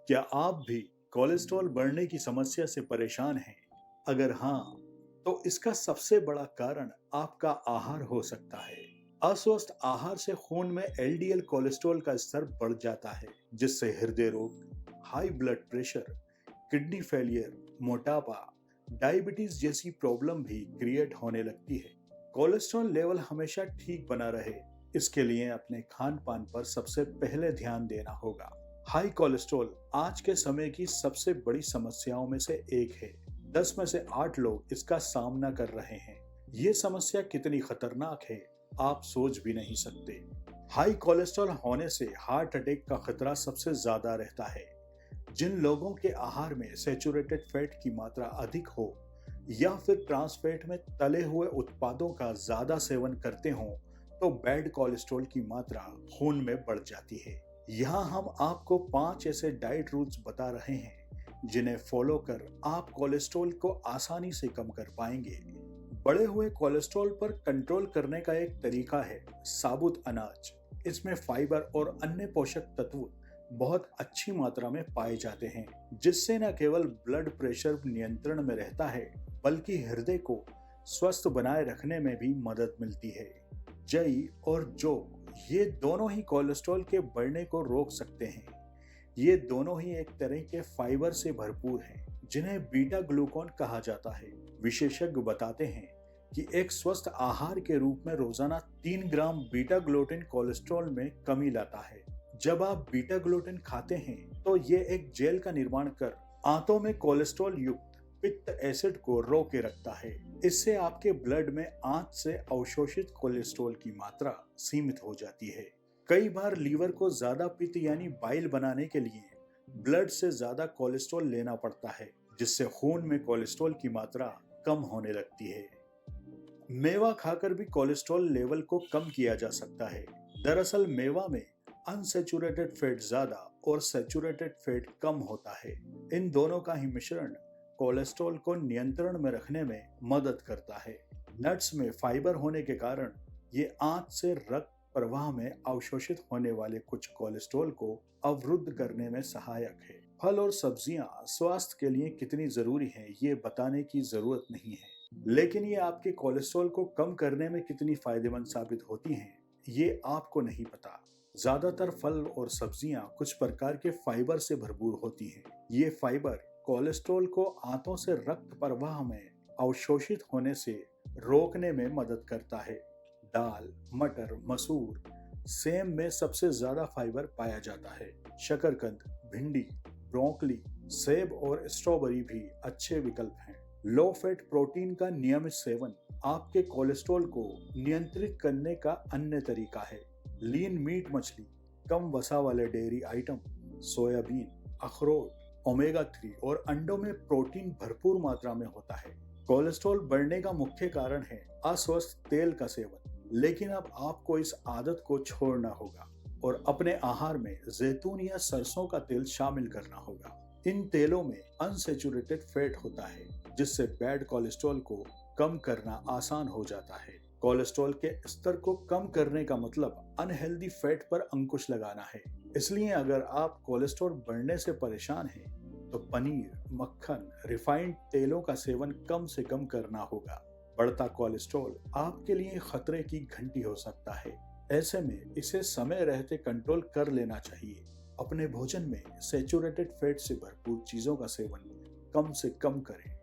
क्या आप भी कोलेस्ट्रॉल बढ़ने की समस्या से परेशान हैं? अगर हाँ, तो इसका सबसे बड़ा कारण आपका आहार हो सकता है। अस्वस्थ आहार से खून में एलडीएल कोलेस्ट्रॉल का स्तर बढ़ जाता है, जिससे हृदय रोग, high blood pressure, kidney failure, मोटापा, डायबिटीज जैसी प्रॉब्लम भी क्रिएट होने लगती है। कोलेस्ट्रॉल लेवल हमेशा ठीक बना रहे, इसके लिए अपने खान पान पर सबसे पहले ध्यान देना होगा। हाई कोलेस्ट्रॉल आज के समय की सबसे बड़ी समस्याओं में से एक है। 10 में से 8 लोग इसका सामना कर रहे हैं। ये समस्या कितनी खतरनाक है, आप सोच भी नहीं सकते। हाई कोलेस्ट्रॉल होने से हार्ट अटैक का खतरा सबसे ज्यादा रहता है। जिन लोगों के आहार में सैचुरेटेड फैट की मात्रा अधिक हो या फिर ट्रांस फैट में तले हुए उत्पादों का ज्यादा सेवन करते हों, तो बैड कोलेस्ट्रॉल की मात्रा खून में बढ़ जाती है। यहाँ हम आपको 5 ऐसे डाइट रूल्स बता रहे हैं जिन्हें फॉलो कर आप कोलेस्ट्रॉल को आसानी से कम कर पाएंगे। बढ़े हुए कोलेस्ट्रॉल पर कंट्रोल करने का एक तरीका है साबुत अनाज। इसमें फाइबर और अन्य पोषक तत्व बहुत अच्छी मात्रा में पाए जाते हैं, जिससे न केवल ब्लड प्रेशर नियंत्रण में रहता है, बल्कि हृदय को स्वस्थ बनाए रखने में भी मदद मिलती है। जई और जौ ये दोनों ही कोलेस्ट्रॉल के बढ़ने को रोक सकते हैं। ये दोनों ही एक तरह के फाइबर से भरपूर हैं, जिन्हें बीटा ग्लूकोन कहा जाता है। विशेषज्ञ बताते हैं कि एक स्वस्थ आहार के रूप में रोजाना 3 ग्राम बीटा ग्लूटेन कोलेस्ट्रॉल में कमी लाता है। जब आप बीटा ग्लूटेन खाते हैं, तो ये एक जेल का निर्माण कर आंतों में कोलेस्ट्रॉल युक्त पित्त एसिड को रोक के रखता है। इससे आपके ब्लड में आंत से अवशोषित कोलेस्ट्रॉल की मात्रा सीमित हो जाती है। कई बार लीवर को ज्यादा पित्त यानी बाइल बनाने के लिए ब्लड से ज्यादा कोलेस्ट्रॉल लेना पड़ता है, जिससे खून में कोलेस्ट्रॉल की मात्रा कम होने लगती है। मेवा खाकर भी कोलेस्ट्रॉल लेवल को कम किया जा सकता है। दरअसल मेवा में अनसैचुरेटेड फैट ज्यादा और सैचुरेटेड फैट कम होता है। इन दोनों का ही मिश्रण कोलेस्ट्रॉल को नियंत्रण में रखने में मदद करता है। नट्स में फाइबर होने के कारण ये आंत से रक्त प्रवाह में अवशोषित होने वाले कुछ कोलेस्ट्रॉल को अवरुद्ध करने में सहायक है। फल और सब्जियां स्वास्थ्य के लिए कितनी जरूरी हैं, ये बताने की जरूरत नहीं है, लेकिन ये आपके कोलेस्ट्रॉल को कम करने में कितनी फायदेमंद साबित होती हैं, ये आपको नहीं पता। ज्यादातर फल और सब्जियां कुछ प्रकार के फाइबर से भरपूर होती हैं। ये फाइबर कोलेस्ट्रॉल को आंतों से रक्त प्रवाह में अवशोषित होने से रोकने में मदद करता है। दाल, मटर, मसूर, सेम में सबसे ज्यादा फाइबर पाया जाता है। शकरकंद, भिंडी, ब्रोकली, सेब और स्ट्रॉबेरी भी अच्छे विकल्प हैं। लो फैट प्रोटीन का नियमित सेवन आपके कोलेस्ट्रॉल को नियंत्रित करने का अन्य तरीका है। लीन मीट मछली, कम वसा वाले डेयरी आइटम, सोयाबीन, अखरोट, ओमेगा 3 और अंडों में प्रोटीन भरपूर मात्रा में होता है। कोलेस्ट्रॉल बढ़ने का मुख्य कारण है अस्वस्थ तेल का सेवन, लेकिन अब आपको इस आदत को छोड़ना होगा और अपने आहार में जैतून या सरसों का तेल शामिल करना होगा। इन तेलों में अनसैचुरेटेड फैट होता है, जिससे बैड कोलेस्ट्रॉल को कम करना आसान हो जाता है। कोलेस्ट्रॉल के स्तर को कम करने का मतलब अनहेल्दी फैट पर अंकुश लगाना है। इसलिए अगर आप कोलेस्ट्रॉल बढ़ने से परेशान हैं, तो पनीर, मक्खन, रिफाइंड तेलों का सेवन कम से कम करना होगा। बढ़ता कोलेस्ट्रॉल आपके लिए खतरे की घंटी हो सकता है। ऐसे में इसे समय रहते कंट्रोल कर लेना चाहिए। अपने भोजन में सैचुरेटेड फैट से भरपूर चीजों का सेवन कम से कम करें।